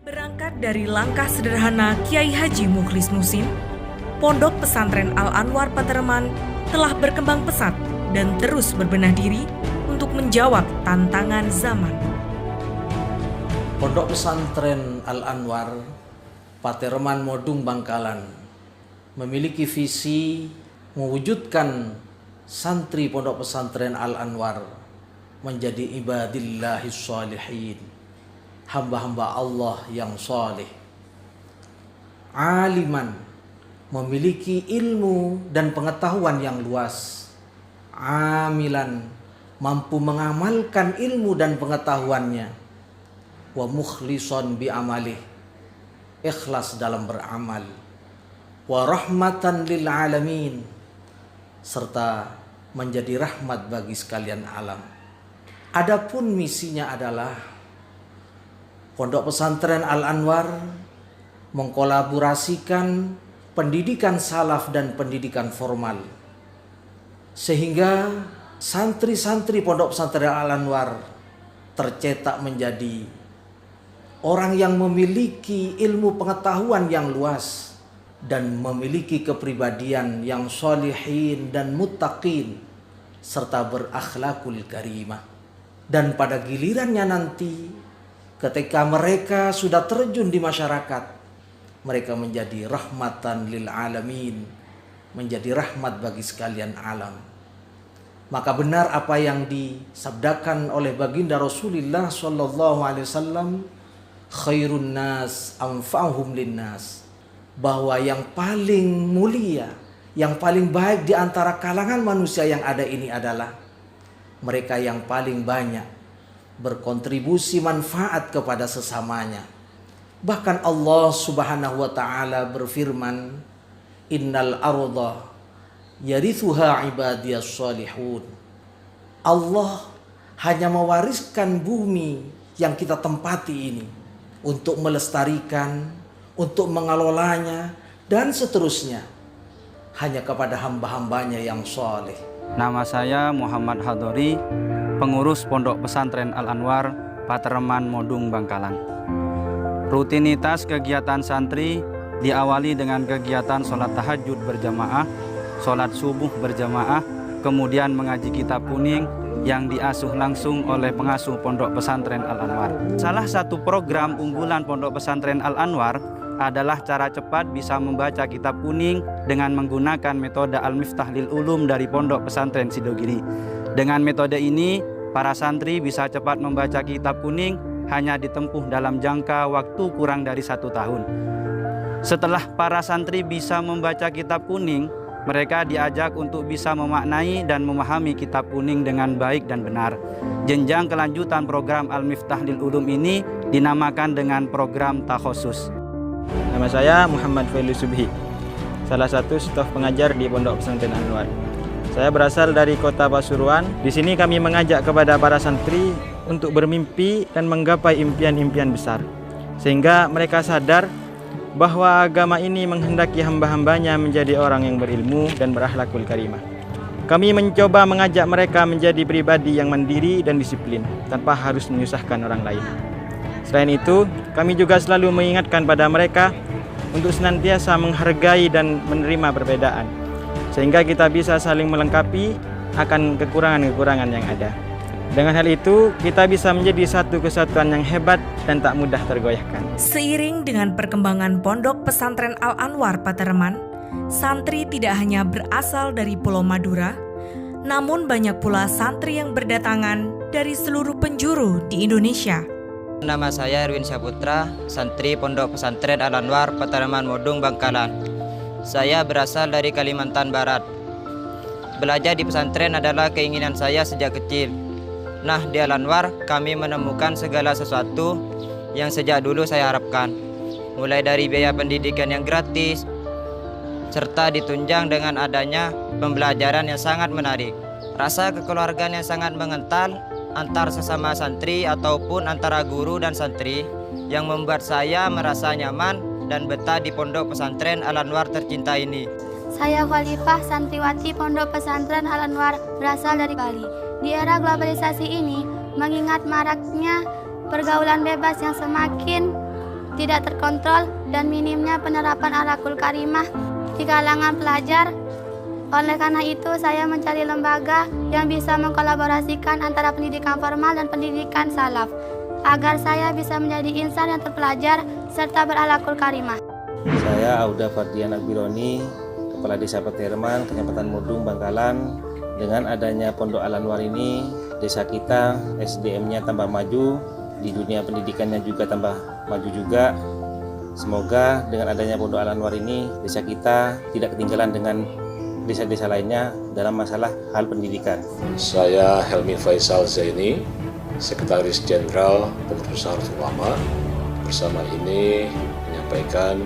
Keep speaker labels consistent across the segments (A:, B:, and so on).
A: Berangkat dari langkah sederhana Kiai Haji Mukhlis Musim, Pondok Pesantren Al-Anwar Patereman telah berkembang pesat dan terus berbenah diri untuk menjawab tantangan zaman.
B: Pondok Pesantren Al-Anwar Patereman Modung Bangkalan memiliki visi mewujudkan santri Pondok Pesantren Al-Anwar menjadi ibadillahis shalihin, hamba-hamba Allah yang saleh, aliman, memiliki ilmu dan pengetahuan yang luas, amilan, mampu mengamalkan ilmu dan pengetahuannya, wa mukhlishon bi amalih, ikhlas dalam beramal, wa rahmatan lil alamin, serta menjadi rahmat bagi sekalian alam. Adapun misinya adalah Pondok Pesantren Al-Anwar mengkolaborasikan pendidikan salaf dan pendidikan formal, sehingga santri-santri Pondok Pesantren Al-Anwar tercetak menjadi orang yang memiliki ilmu pengetahuan yang luas dan memiliki kepribadian yang sholihin dan muttaqin serta berakhlakul karimah. Dan pada gilirannya nanti ketika mereka sudah terjun di masyarakat, mereka menjadi rahmatan lil alamin, menjadi rahmat bagi sekalian alam. Maka benar apa yang disabdakan oleh baginda Rasulullah sallallahu alaihi wasallam, khairun nas anfa'uhum linnas, bahwa yang paling mulia, yang paling baik di antara kalangan manusia yang ada ini adalah mereka yang paling banyak berkontribusi manfaat kepada sesamanya. Bahkan Allah Subhanahu wa taala berfirman, innal arda yarithuha ibadiyas salihun. Allah hanya mewariskan bumi yang kita tempati ini untuk melestarikan, untuk mengelolanya dan seterusnya hanya kepada hamba-hambanya yang saleh.
C: Nama saya Muhammad Hadori, pengurus Pondok Pesantren Al-Anwar Patereman Modung Bangkalan. Rutinitas kegiatan santri diawali dengan kegiatan sholat tahajud berjamaah, sholat subuh berjamaah, kemudian mengaji kitab kuning yang diasuh langsung oleh pengasuh Pondok Pesantren Al-Anwar. Salah satu program unggulan Pondok Pesantren Al-Anwar adalah cara cepat bisa membaca kitab kuning dengan menggunakan metode Al-Miftah lil Ulum dari Pondok Pesantren Sidogiri. Dengan metode ini, para santri bisa cepat membaca kitab kuning hanya ditempuh dalam jangka waktu kurang dari 1 tahun. Setelah para santri bisa membaca kitab kuning, mereka diajak untuk bisa memaknai dan memahami kitab kuning dengan baik dan benar. Jenjang kelanjutan program Al-Miftah lil Ulum ini dinamakan dengan program takhosus.
D: Nama saya Muhammad Failu Subhi, salah satu staf pengajar di Pondok Pesantren Anwar. Saya berasal dari kota Pasuruan. Di sini kami mengajak kepada para santri untuk bermimpi dan menggapai impian-impian besar, sehingga mereka sadar bahwa agama ini menghendaki hamba-hambanya menjadi orang yang berilmu dan berakhlakul karimah. Kami mencoba mengajak mereka menjadi pribadi yang mandiri dan disiplin tanpa harus menyusahkan orang lain. Selain itu, kami juga selalu mengingatkan pada mereka untuk senantiasa menghargai dan menerima perbedaan, sehingga kita bisa saling melengkapi akan kekurangan-kekurangan yang ada. Dengan hal itu, kita bisa menjadi satu kesatuan yang hebat dan tak mudah tergoyahkan.
A: Seiring dengan perkembangan Pondok Pesantren Al-Anwar Patereman, santri tidak hanya berasal dari Pulau Madura, namun banyak pula santri yang berdatangan dari seluruh penjuru di Indonesia.
E: Nama saya Erwin Saputra, santri Pondok Pesantren Al-Anwar Patereman Modung Bangkalan. Saya berasal dari Kalimantan Barat. Belajar di pesantren adalah keinginan saya sejak kecil. Nah, di Al-Anwar kami menemukan segala sesuatu yang sejak dulu saya harapkan. Mulai dari biaya pendidikan yang gratis, serta ditunjang dengan adanya pembelajaran yang sangat menarik. Rasa kekeluargaan yang sangat mengental antar sesama santri ataupun antara guru dan santri yang membuat saya merasa nyaman dan betah di Pondok Pesantren Al-Anwar tercinta ini.
F: Saya Khalifah, santriwati Pondok Pesantren Al-Anwar, berasal dari Bali. Di era globalisasi ini, mengingat maraknya pergaulan bebas yang semakin tidak terkontrol, dan minimnya penerapan akhlakul karimah di kalangan pelajar. Oleh karena itu, saya mencari lembaga yang bisa mengkolaborasikan antara pendidikan formal dan pendidikan salaf, agar saya bisa menjadi insan yang terpelajar serta berakhlakul karimah.
G: Saya Auda Fardian Albironi, Kepala Desa Paterman, Kecamatan Modung, Bangkalan. Dengan adanya Pondok Al-Anwar ini, desa kita SDM-nya tambah maju, di dunia pendidikannya juga tambah maju juga. Semoga dengan adanya Pondok Al-Anwar ini, desa kita tidak ketinggalan dengan desa-desa lainnya dalam masalah hal pendidikan.
H: Saya Helmi Faisal Zaini, Sekretaris Jenderal Pengurus Besar Ulama. Bersama ini menyampaikan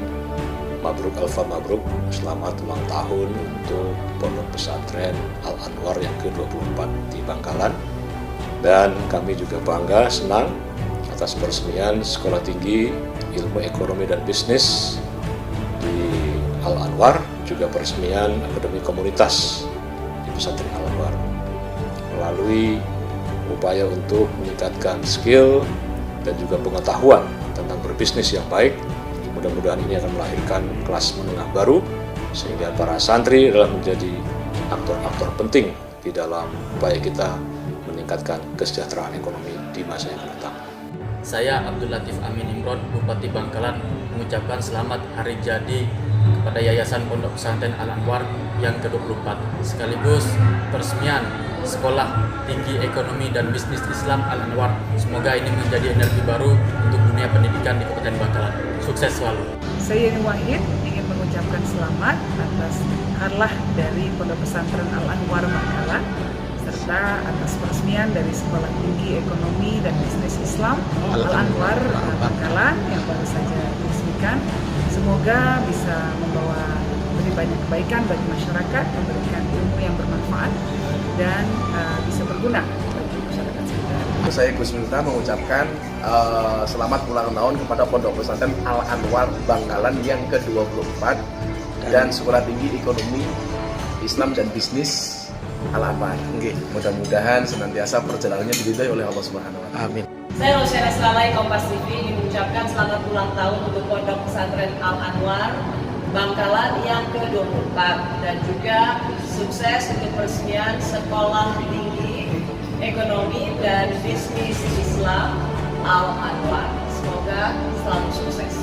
H: Mabruk Alfa Mabruk, selamat ulang tahun untuk Pondok Pesantren Al-Anwar yang ke-24 di Bangkalan. Dan kami juga bangga, senang atas peresmian Sekolah Tinggi Ilmu Ekonomi dan Bisnis di Al-Anwar, juga peresmian Akademi Komunitas di Pesantren Al-Anwar. Melalui upaya untuk meningkatkan skill dan juga pengetahuan tentang berbisnis yang baik, mudah-mudahan ini akan melahirkan kelas menengah baru, sehingga para santri adalah menjadi aktor-aktor penting di dalam upaya kita meningkatkan kesejahteraan ekonomi di masa yang akan datang.
I: Saya Abdul Latif Amin Imron, Bupati Bangkalan, mengucapkan selamat hari jadi kepada Yayasan Pondok Pesantren Al-Anwar yang ke-24, sekaligus peresmian Sekolah Tinggi Ekonomi dan Bisnis Islam Al-Anwar. Semoga ini menjadi energi baru untuk dunia pendidikan di Kabupaten Bangkalan. Sukses selalu.
J: Saya Yeni Wahid ingin mengucapkan selamat atas harlah dari Pondok Pesantren Al-Anwar Bangkalan, serta atas peresmian dari Sekolah Tinggi Ekonomi dan Bisnis Islam Al-Anwar Bangkalan yang baru saja diresmikan. Semoga bisa membawa lebih banyak kebaikan bagi masyarakat, memberikan ilmu yang bermanfaat dan bisa berguna bagi masyarakat sekitar.
K: Saya Gus Miftah mengucapkan selamat ulang tahun kepada Pondok Pesantren Al-Anwar Bangkalan yang ke-24 dan Sekolah Tinggi Ekonomi Islam dan Bisnis Al-Anwar. Mudah-mudahan senantiasa perjalanannya diridhai oleh Allah Subhanahu wa Ta'ala. Amin.
L: Saya Rosyana Slalai, Kompas TV, ingin mengucapkan selamat ulang tahun untuk Pondok Pesantren Al-Anwar Bangkalan yang ke-24 dan juga sukses untuk peresmian Sekolah Tinggi Ekonomi dan Bisnis Islam Al-Anwar. Semoga selalu sukses.